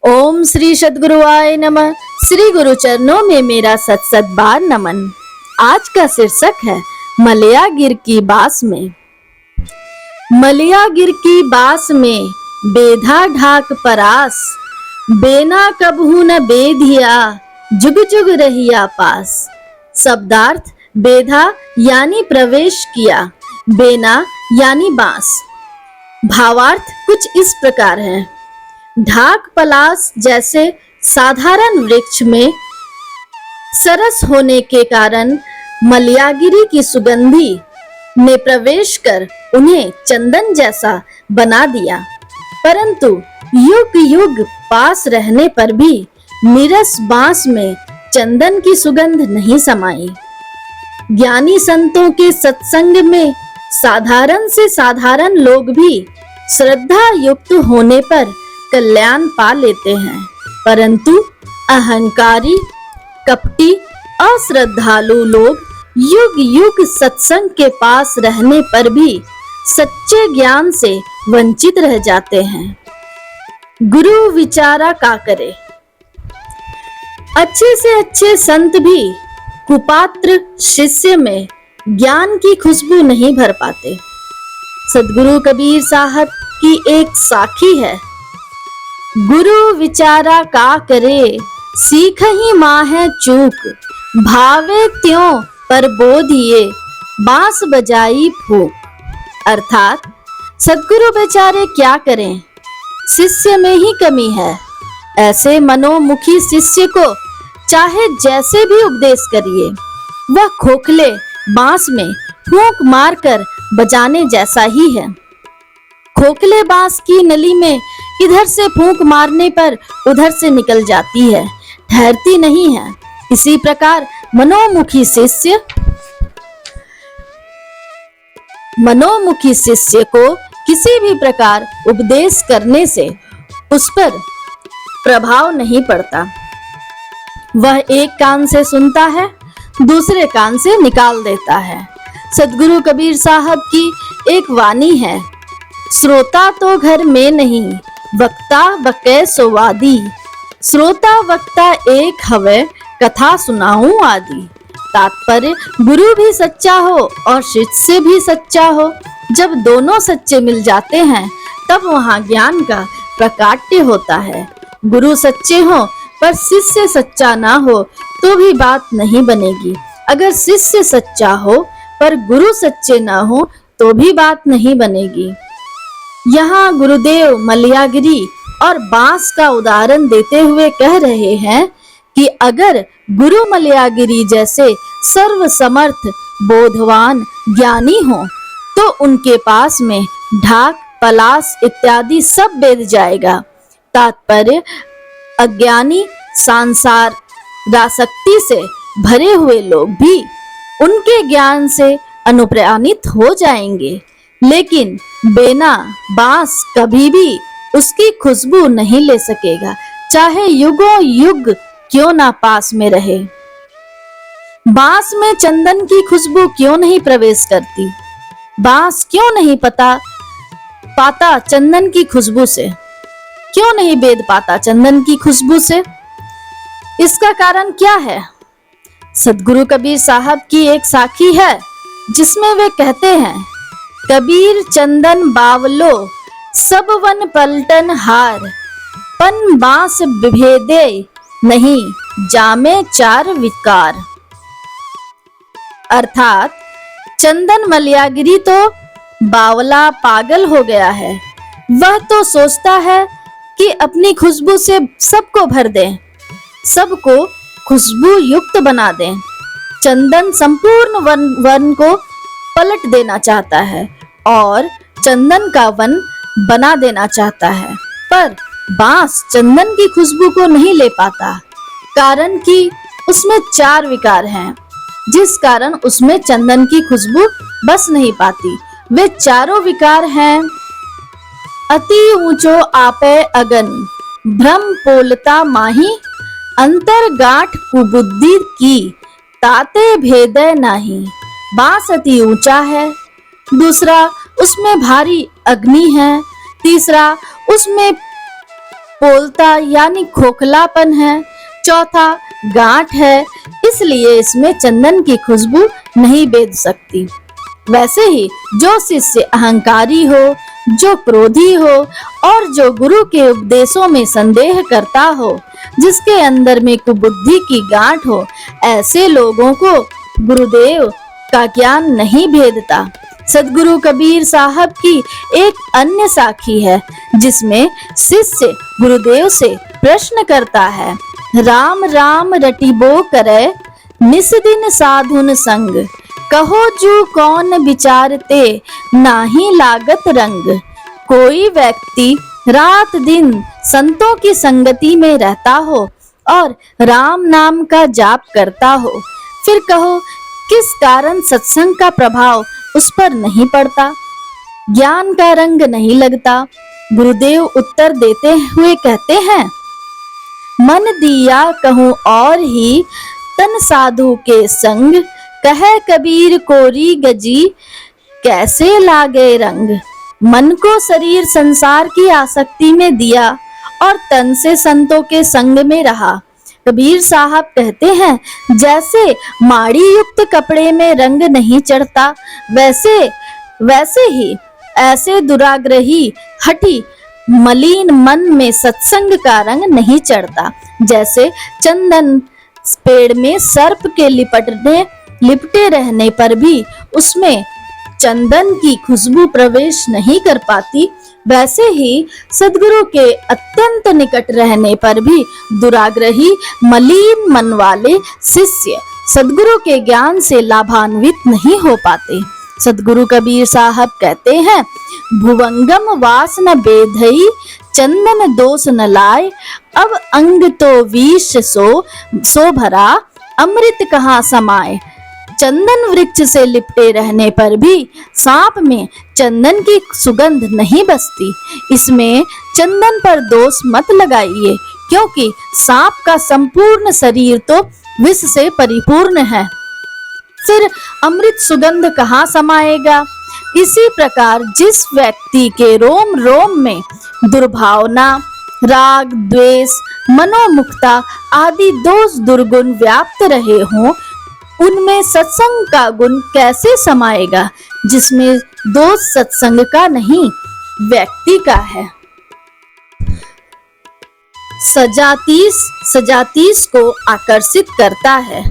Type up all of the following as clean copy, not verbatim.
ओम श्री सद्गुरुवाय नमः। श्री गुरु चरणों में मेरा सत बार नमन। आज का शीर्षक है मलयागिर की बास में। मलयागिर की बास में बेधा ढाक परास, बेना कबहू न बेधिया, जुग जुग रहिया पास। शब्दार्थ: बेधा यानी प्रवेश किया, बेना यानी बांस। भावार्थ कुछ इस प्रकार है। ढाक पलास जैसे साधारण वृक्ष में सरस होने के कारण मलयागिरी की सुगंधी ने प्रवेश कर उन्हें चंदन जैसा बना दिया, परंतु युग युग पास रहने पर भी नीरस बांस में चंदन की सुगंध नहीं समाई। ज्ञानी संतों के सत्संग में साधारण से साधारण लोग भी श्रद्धा युक्त होने पर कल्याण पा लेते हैं, परंतु अहंकारी, कपटी, अश्रद्धालु लोग युग युग सत्संग के पास रहने पर भी सच्चे ज्ञान से वंचित रह जाते हैं। गुरु विचारा का करे। अच्छे से अच्छे संत भी कुपात्र शिष्य में ज्ञान की खुशबू नहीं भर पाते। सद्गुरु कबीर साहब की एक साखी है। गुरु विचारा का करे, सीख ही माहे चूक, भावे त्यों पर बोधिए, बांस बजाई फूक। अर्थात सद्गुरु बेचारे क्या करें, शिष्य में ही कमी है। ऐसे मनोमुखी शिष्य को चाहे जैसे भी उपदेश करिए, वह खोखले बांस में फूंक मारकर बजाने जैसा ही है। खोखले बांस की नली में इधर से फूंक मारने पर उधर से निकल जाती है, ठहरती नहीं है। इसी प्रकार मनोमुखी शिष्य को किसी भी प्रकार उपदेश करने से उस पर प्रभाव नहीं पड़ता। वह एक कान से सुनता है, दूसरे कान से निकाल देता है। सद्गुरु कबीर साहब की एक वाणी है, श्रोता तो घर में नहीं, वक्ता बकै सोवादी। श्रोता वक्ता एक हवे, कथा सुनाऊं आदि। तात्पर्य: गुरु भी सच्चा हो और शिष्य भी सच्चा हो। जब दोनों सच्चे मिल जाते हैं तब वहां ज्ञान का प्रकाट्य होता है। गुरु सच्चे हो पर शिष्य सच्चा ना हो तो भी बात नहीं बनेगी। अगर शिष्य सच्चा हो पर गुरु सच्चे ना हो तो भी बात नहीं बनेगी। यहाँ गुरुदेव मलयागिरी और बांस का उदाहरण देते हुए कह रहे हैं कि अगर गुरु मलयागिरी जैसे सर्वसमर्थ, बोधवान, ज्ञानी हो तो उनके पास में ढाक, पलास इत्यादि सब बेध जाएगा। तात्पर्य: अज्ञानी, सांसार रासक्ति से भरे हुए लोग भी उनके ज्ञान से अनुप्राणित हो जाएंगे, लेकिन बेना, बांस कभी भी उसकी खुशबू नहीं ले सकेगा, चाहे युगों युग क्यों ना पास में रहे। बांस में चंदन की खुशबू क्यों नहीं प्रवेश करती? बांस क्यों नहीं पाता चंदन की खुशबू से? क्यों नहीं बेध पाता चंदन की खुशबू से? इसका कारण क्या है? सद्गुरु कबीर साहब की एक साखी है जिसमें वे कहते हैं, कबीर चंदन बावलो, सब वन पलटन हार, पन बांस भेदे नहीं, जामे चार विकार। अर्थात चंदन मलयागिरी तो बावला, पागल हो गया है। वह तो सोचता है कि अपनी खुशबू से सबको भर दे, सबको खुशबू युक्त बना दे। चंदन संपूर्ण वन को पलट देना चाहता है और चंदन का वन बना देना चाहता है, पर बांस चंदन की खुशबू को नहीं ले पाता, कारण कि उसमें चार विकार हैं, जिस कारण उसमें चंदन की खुशबू बस नहीं पाती। वे चारों विकार हैं: अति ऊंचो आपे अगन, भ्रम पोलता माही, अंतर गांठ कुबुद्धि की, ताते भेदय नाही। बांस अति ऊंचा है, दूसरा उसमें भारी अग्नि है, तीसरा उसमें पोलता यानी खोखलापन है। चौथा, गांठ है, इसलिए इसमें चंदन की खुशबू नहीं बेध सकती। वैसे ही जो शिष्य अहंकारी हो, जो क्रोधी हो और जो गुरु के उपदेशों में संदेह करता हो, जिसके अंदर में कुबुद्धि की गांठ हो, ऐसे लोगों को गुरुदेव का ज्ञान नहीं भेदता। सदगुरु कबीर साहब की एक अन्य साखी है, जिसमें शिष्य गुरुदेव से प्रश्न करता है, राम राम रटिबो करे निस दिन साधुन संग, कहो जू कौन विचारते नाही लागत रंग। कोई व्यक्ति रात दिन संतों की संगति में रहता हो और राम नाम का जाप करता हो, फिर कहो किस कारण सत्संग का प्रभाव उस पर नहीं पड़ता, ज्ञान का रंग नहीं लगता। गुरुदेव उत्तर देते हुए कहते हैं, मन दिया कहूँ और ही तन साधु के संग, कहे कबीर कोरी गजी कैसे लागे रंग। मन को शरीर संसार की आसक्ति में दिया और तन से संतों के संग में रहा। कबीर साहब कहते हैं, जैसे माड़ी युक्त कपड़े में रंग नहीं चढ़ता, वैसे ही ऐसे दुराग्रही हठी मलिन मन में सत्संग का रंग नहीं चढ़ता। जैसे चंदन पेड़ में सर्प के लिपटे रहने पर भी उसमें चंदन की खुशबू प्रवेश नहीं कर पाती, वैसे ही सद्गुरु के अत्यंत निकट रहने पर भी दुराग्रही मलिन मन वाले शिष्य सद्गुरु के ज्ञान से लाभान्वित नहीं हो पाते। सद्गुरु कबीर साहब कहते हैं, भुवंगम वास न बेधई चंदन दोष न लाए, अब अंग तो विष सो भरा अमृत कहाँ समाए। चंदन वृक्ष से लिपटे रहने पर भी सांप में चंदन की सुगंध नहीं बसती। इसमें चंदन पर दोष मत लगाइए, क्योंकि सांप का संपूर्ण शरीर तो विष से परिपूर्ण है, फिर अमृत सुगंध कहाँ समाएगा। इसी प्रकार जिस व्यक्ति के रोम रोम में दुर्भावना, राग, द्वेष, मनोमुक्ता आदि दोष दुर्गुण व्याप्त रहे हों, उनमें सत्संग का गुण कैसे समाएगा, जिसमें दोष सत्संग का नहीं व्यक्ति का है। सजातीस को आकर्षित करता है।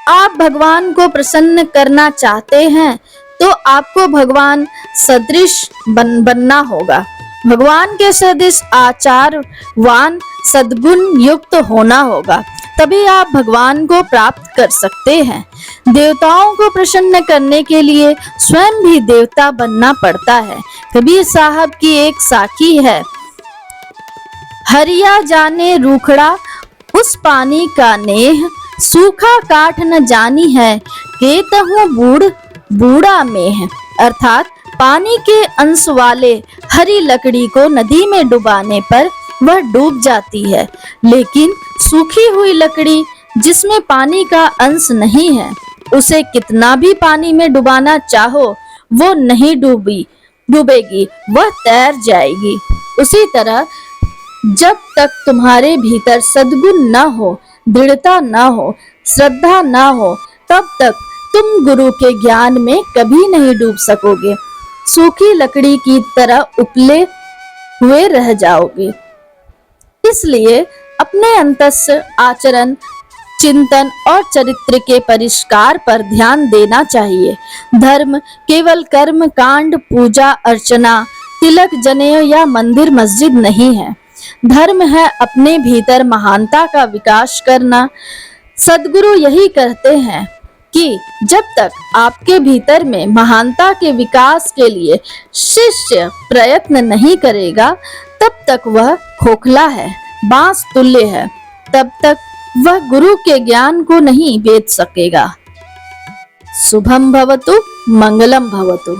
आप भगवान को प्रसन्न करना चाहते हैं तो आपको भगवान सदृश बनना होगा। भगवान के सदृश आचारवान सद्गुण युक्त होना होगा, तभी आप भगवान को प्राप्त कर सकते हैं। देवताओं को प्रसन्न करने के लिए स्वयं भी देवता बनना पड़ता है। कबीर साहब की एक साखी है, हरिया जाने रूखड़ा उस पानी का नेह, सूखा काठ न जानी है केतहु बूढ़ा में। अर्थात पानी के अंश वाले हरी लकड़ी को नदी में डुबाने पर वह डूब जाती है, लेकिन सूखी हुई लकड़ी जिसमें पानी का अंश नहीं है, उसे कितना भी पानी में डुबाना चाहो वो नहीं डूबेगी, वह तैर जाएगी। उसी तरह जब तक तुम्हारे भीतर सद्गुण न हो, दृढ़ता न हो, श्रद्धा न हो, तब तक तुम गुरु के ज्ञान में कभी नहीं डूब सकोगे। सूखी लकड़ी की तरह उपले हुए रह जाओगे। इसलिए अपने अंतस्थ आचरण, चिंतन और चरित्र के परिष्कार पर ध्यान देना चाहिए। धर्म केवल कर्म कांड, पूजा अर्चना, तिलक, जनेऊ या मंदिर मस्जिद नहीं है। धर्म है अपने भीतर महानता का विकास करना। सद्गुरु यही कहते हैं कि जब तक आपके भीतर में महानता के विकास के लिए शिष्य प्रयत्न नहीं करेगा, तब तक वह खोखला है, बांस तुल्य है, तब तक वह गुरु के ज्ञान को नहीं बेच सकेगा। शुभम भवतु, मंगलम भवतु।